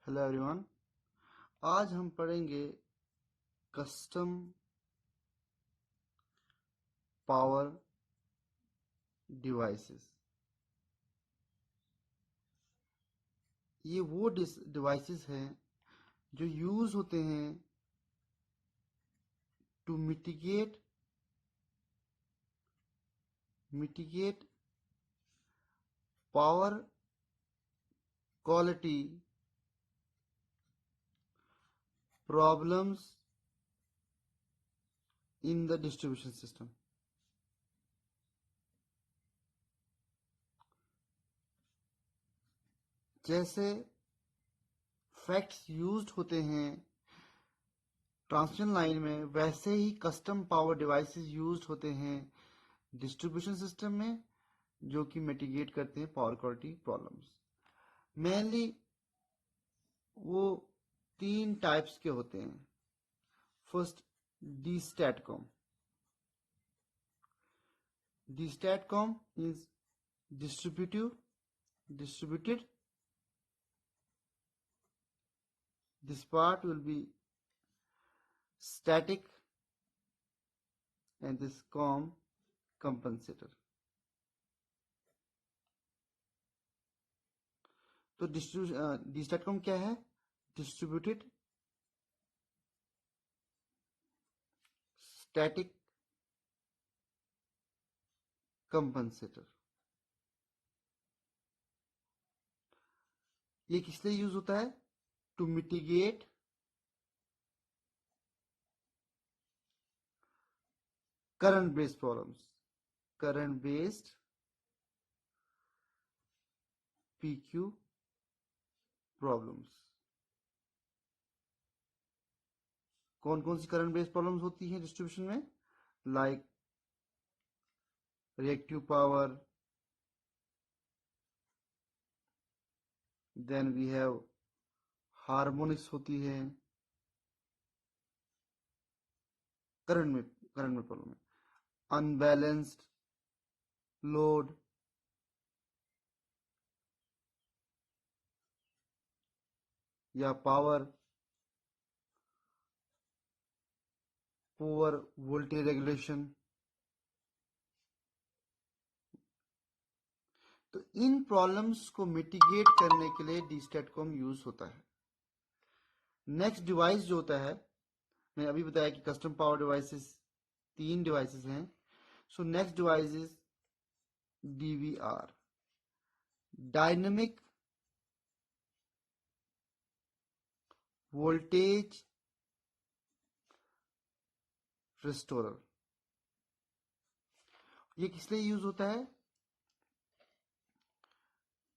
Hello everyone. आज हम पढ़ेंगे कस्टम पावर डिवाइसेस। ये वो डिवाइसेस हैं जो यूज होते हैं to mitigate power quality problems in the distribution system. जैसे फैक्ट्स यूज्ड होते हैं ट्रांसमिशन लाइन में, वैसे ही कस्टम पावर डिवाइसेस यूज्ड होते हैं डिस्ट्रीब्यूशन सिस्टम में, जो कि मिटिगेट करते हैं पावर क्वालिटी प्रॉब्लम्स। मेनली वो तीन टाइप्स के होते हैं। First, D STATCOM. D STATCOM is distributed. This part will be static and this com compensator. तो डी स्टैटकॉम क्या है? Distributed static compensator. ये किस लिए यूज होता है? To mitigate current based problems, current based PQ problems. कौन कौन सी करंट बेस्ड प्रॉब्लम्स होती हैं डिस्ट्रीब्यूशन में? Like reactive power, then we have harmonics होती है करंट में प्रॉब्लम है। अनबैलेंस्ड लोड, या पावर पुअर वोल्टेज रेगुलेशन। तो इन प्रॉब्लम्स को मिटिगेट करने के लिए डी स्टैटकॉम यूज होता है। नेक्स्ट डिवाइस जो होता है, मैंने अभी बताया कि कस्टम पावर डिवाइसेस तीन डिवाइसेस हैं। So next device is DVR, dynamic voltage restorer. ये किस लिए यूज होता है?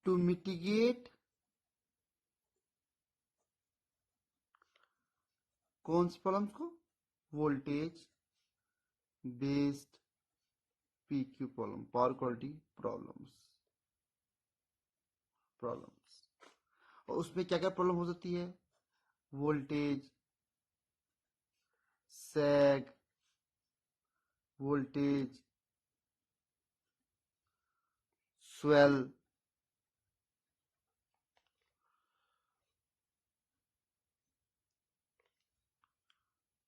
टू मिटिगेट कौन सी प्रॉब्लम्स को? Voltage based PQ problem, power quality problems. और उसमें क्या क्या प्रॉब्लम हो सकती है? Voltage sag, voltage swell,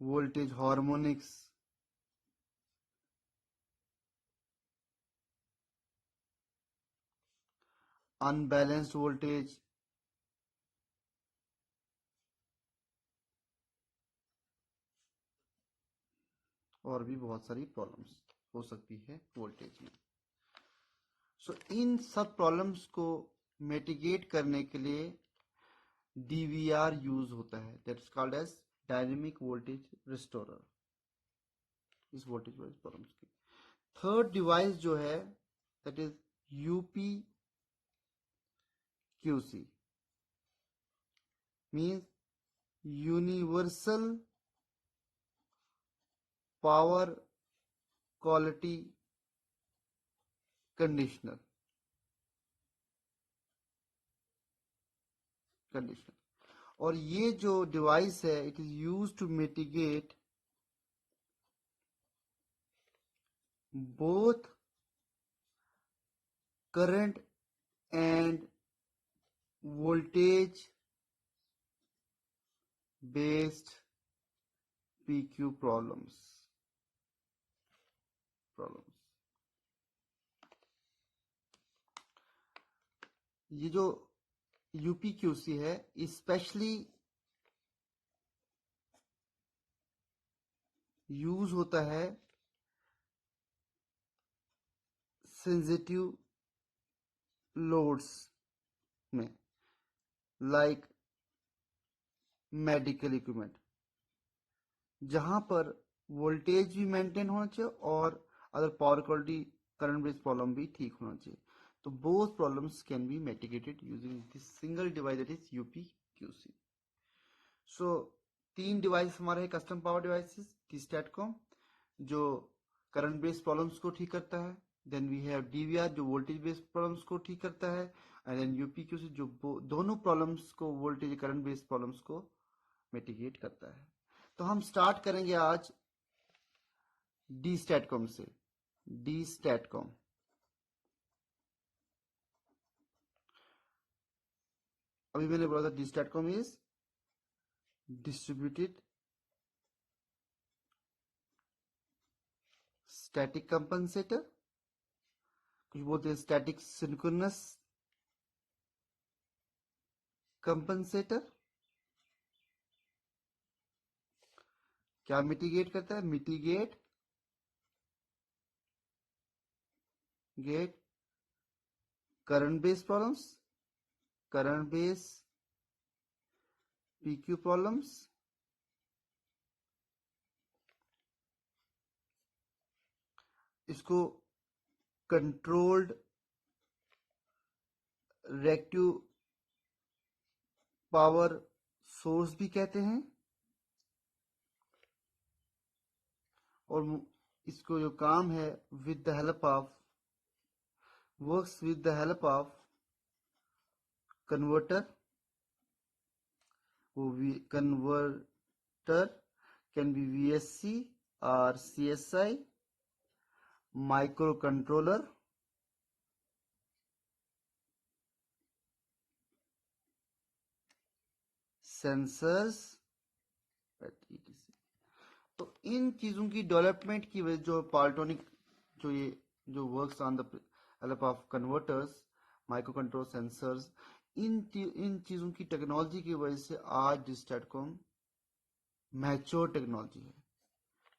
voltage harmonics, unbalanced voltage, और भी बहुत सारी प्रॉब्लम्स हो सकती है वोल्टेज में। सो इन सब प्रॉब्लम्स को मिटिगेट करने के लिए डीवीआर यूज होता है, that is called as dynamic voltage restorer, इस वोल्टेज वाइज प्रॉब्लम्स की। थर्ड डिवाइस जो है that is UPQC, means universal power quality conditioner. और ये जो डिवाइस है, it is use to mitigate both current and voltage based PQ problems. ये जो UPQC है स्पेशली यूज होता है सेंसिटिव लोड्स में, लाइक मेडिकल इक्विपमेंट, जहां पर वोल्टेज भी मेंटेन होना चाहिए और other power quality current based problem भी ठीक होना चाहिए। तो both problems can be mitigated using this single device that is UPQC। So 3 device हमारे हैं कस्टम पावर डिवाइसेस, T-STATCOM जो करंट बेस्ड प्रॉब्लम्स को ठीक करता है, देन वी हैव DVR जो वोल्टेज बेस्ड प्रॉब्लम्स को ठीक करता है, एंड देन UPQC जो दोनों प्रॉब्लम्स को वोल्टेज करंट बेस्ड प्रॉब्लम्स को मिटिगेट करता है। तो हम स्टार्ट करेंगे आज D-STATCOM से। D-STATCOM अभी मैंने बोला था D-STATCOM is distributed static compensator, कुछ बोलते हैं स्टैटिक सिंक्रोनस कंपनसेटर। क्या मिटिगेट करता है? Mitigate current based problems, current based PQ problems, इसको कंट्रोल्ड रेक्टिव पावर सोर्स भी कहते हैं, और इसको जो काम है with the help of works with the help of converter, वो कन्वर्टर कैन बी VSC और CSI, माइक्रो कंट्रोलर, सेंसर्स, तो इन चीजों की डेवलपमेंट की वजह जो पाल्टोनिक जो works on the help of converters, micro control, sensors, इन चीजों की टेक्नोलॉजी की वजह से आज D-STATCOM मैच्योर टेक्नोलॉजी है।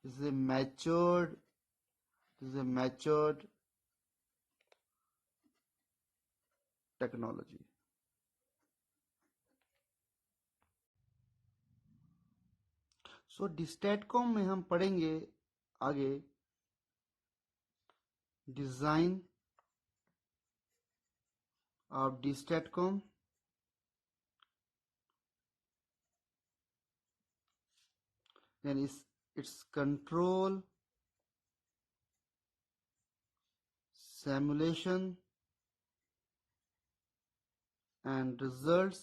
This is a matured technology. So D-STATCOM में हम पढ़ेंगे आगे design of D-STATCOM, then its control, simulation and results,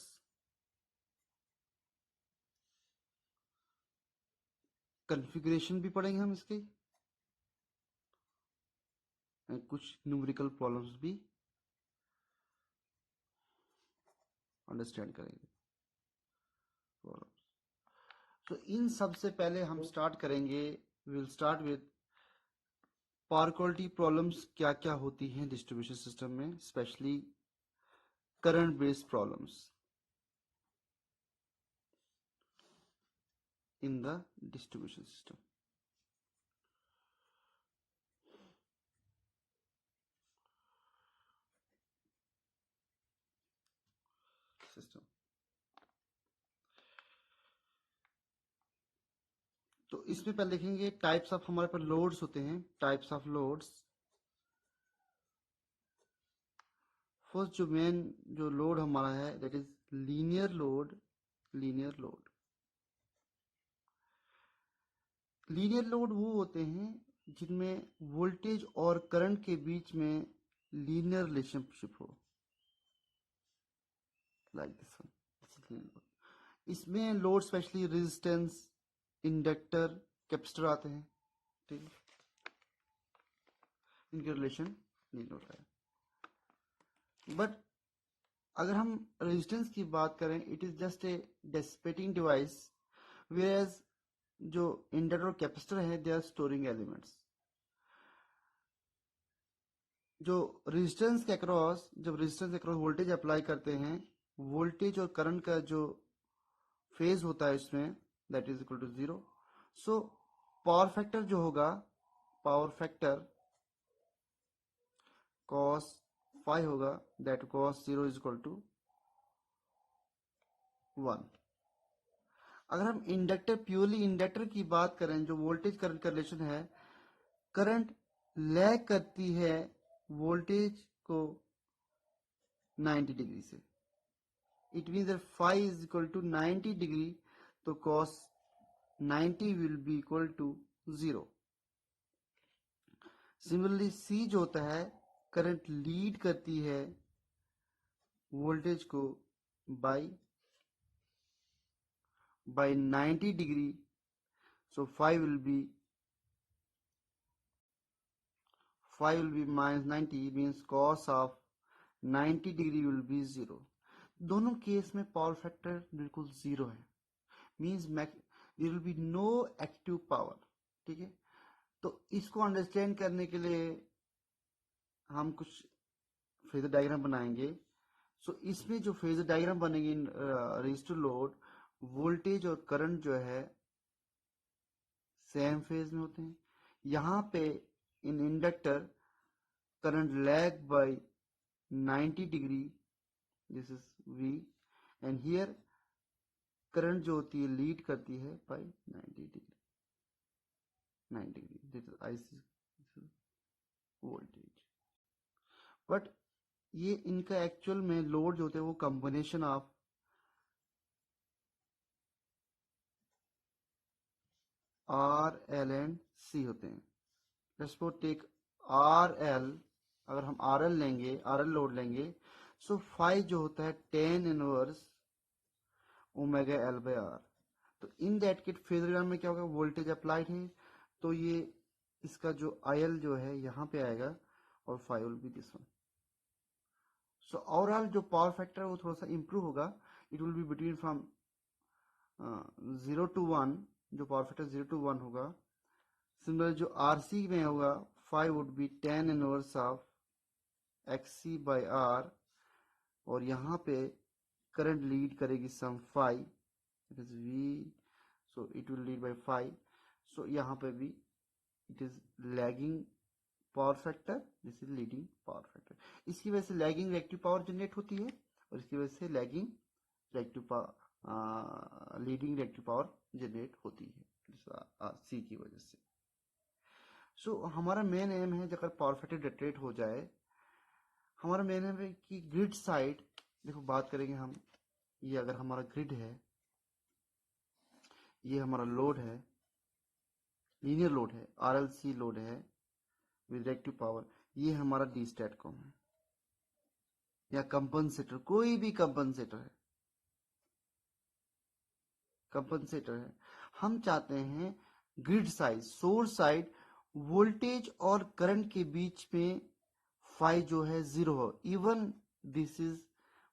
configuration भी पढ़ेंगे हम इसके, कुछ न्यूमेरिकल प्रॉब्लम्स भी अंडरस्टैंड करेंगे। तो इन सब से पहले हम स्टार्ट करेंगे, will start with power quality problems क्या क्या होती हैं डिस्ट्रीब्यूशन सिस्टम में, specially current based problems in the distribution system. तो इसमें पहले देखेंगे टाइप्स ऑफ, हमारे पास लोड्स होते हैं, टाइप्स ऑफ लोड्स। फर्स्ट जो मेन जो लोड हमारा है that is linear load. Linear load वो होते हैं जिनमें वोल्टेज और करंट के बीच में लीनियर रिलेशनशिप हो, लाइक दिस वन। इसमें load specially resistance, inductor, capacitor आते हैं, ठीक है, इनके रिलेशन नहीं होता है। बट अगर हम रेजिस्टेंस की बात करें, it is just a dissipating device whereas जो इंडक्टर और कैपेसिटर है दे आर स्टोरिंग एलिमेंट्स। जो रेजिस्टेंस के अक्रॉस, जब रेजिस्टेंस के अक्रॉस वोल्टेज अप्लाई करते हैं, वोल्टेज और करंट का जो फेज होता है इसमें that is equal to 0। So power factor जो होगा, पावर फैक्टर cos फाई होगा, that cos 0 is equal to 1। अगर हम इंडक्टर, प्योरली इंडक्टर की बात करें, जो वोल्टेज करंट का रिलेशन है, करंट लैग करती है वोल्टेज को 90 डिग्री से। It means that phi is equal to 90 degree, तो cos 90 will be equal to 0। Similarly C जो होता है, करंट लीड करती है वोल्टेज को by 90 degree, so phi will be minus 90 means cos of 90 degree will be 0। दोनों case में power factor बिल्कुल 0 है, means there will be no active power. ठीक है, तो इसको अंडरस्टैंड करने के लिए हम कुछ फेजर डायग्राम बनाएंगे। सो इसमें जो फेजर डायग्राम बनेंगे रजिस्टर लोड, वोल्टेज और करंट जो है सेम फेज में होते हैं। यहाँ पे in inductor current lag by 90 degree, this is V, and here current जो होती है लीड करती है by 90 degree, 90 degree, this is IC voltage. But ये इनका एक्चुअल में लोड जो होते हैं वो combination of R, L and C होते हैं। लेट्स सपोज टेक RL, अगर हम RL लेंगे, RL लोड लेंगे, सो फाई जो होता है tan inverse omega L by R। तो in that case phasor diagram में क्या होगा, वोल्टेज अप्लाइड है, तो ये इसका जो IL जो है यहाँ पे आएगा और phi will be this one. So overall जो पावर फैक्टर है वो थोड़ा सा इंप्रूव होगा, it will be between from 0 to 1, जो पावर फैक्टर 0 to 1 होगा। सिमिलर जो RC में होगा, phi would be tan inverse of XC by R, और यहाँ पे करंट लीड करेगी some phi, it is V, so it will lead by phi. सो यहाँ पे भी it is lagging power factor, this is leading power factor. इसकी वजह से लैगिंग रिएक्टिव पावर जनरेट होती है, और इसकी वजह से lagging reactive power, leading reactive power generate होती है सी की वजह से। सो हमारा मेन एम है, अगर पावर फैक्टर जनरेट हो जाए, हमारा मेन एम है कि ग्रिड साइड, देखो बात करेंगे हम, ये अगर हमारा ग्रिड है, ये हमारा लोड है, लीनियर लोड है, RLC लोड है विद रिएक्टिव पावर, ये हमारा डी स्टैटकॉम है या कंपनसेटर, कोई भी कंपनसेटर है, कंपनसेटर है। हम चाहते हैं grid side, source side, voltage और करंट के बीच में फाई जो है 0 हो, even this is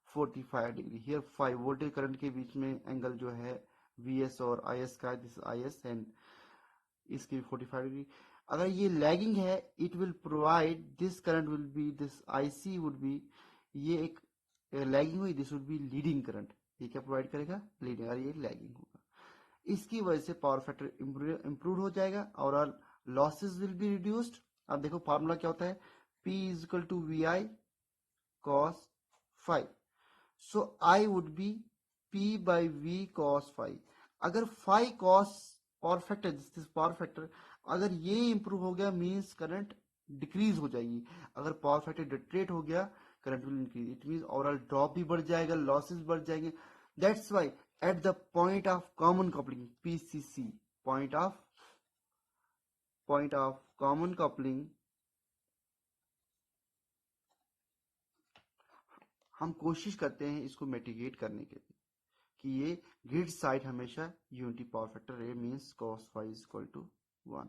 45 degree, here phi voltage current के बीच में एंगल जो है VS और IS का, दिस IS एंड इसकी 45 डिग्री। अगर ये लैगिंग है, it will provide this current will be, this IC would be, ये एक लैगिंग हुई, this would be leading current, ये क्या प्रोवाइड करेगा, लीडिंग, और ये लैगिंग होगा। इसकी वजह से पावर फैक्टर इंप्रूव हो जाएगा और लॉसेस विल बी रिड्यूस्ड। अब देखो फॉर्मूला क्या होता है, P is equal to VI cos phi, so I would be P by V cos phi। अगर phi cos power factor, this power factor, अगर ये इंप्रूव हो गया मींस करंट डिक्रीज हो जाएगी। अगर पावर फैक्टर डिट्रेट हो गया, current will increase, it means overall drop भी बढ़ जाएगा, लॉसेस बढ़ जाएंगे। That's why at the point of common coupling, PCC, point of common coupling, हम कोशिश करते हैं इसको मिटिगेट करने के लिए कि ये ग्रिड साइड हमेशा यूनिटी पावर फैक्टर रहे, means cos phi is equal to 1,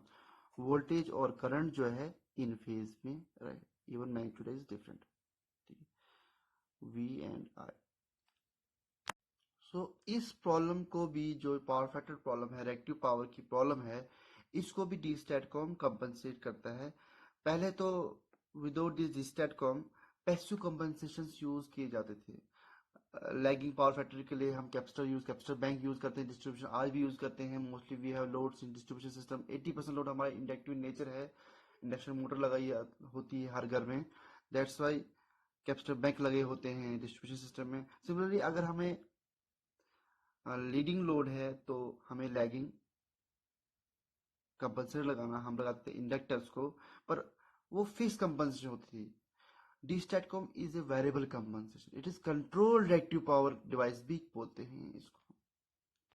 voltage और करंट जो है इन फेज में रहे, इवन मैग्नीट्यूड इज डिफरेंट, ठीक है, V एंड I। सो इस प्रॉब्लम को भी, जो पावर फैक्टर प्रॉब्लम है, रिएक्टिव पावर की प्रॉब्लम है, इसको भी डी स्टैटकॉम कंपनसेट करता है। पहले तो without this D STATCOM passive compensation use किए जाते थे। लैगिंग पावर फैक्टर के लिए हम कैपेसिटर बैंक यूज करते हैं, डिस्ट्रीब्यूशन आज भी यूज करते हैं। Mostly we have loads in distribution system. 80% load हमारा इंडक्टिव नेचर है, इंडक्शन मोटर लगाई होती है हर घर में, दैट्स वाई कैपेसिटर बैंक लगे होते हैं डिस्ट्रीब्यूशन सिस्टम में। सिमिलरली अगर हमें लीडिंग लोड है तो हमें लैगिंग कंपनसेटर लगाना, हम लगाते थे इंडक्टर्स को, पर वो फिक्स कंपनसेशन होती थी। DStatCom is a variable compensation, it is control reactive power device भी बोलते हैं इसको।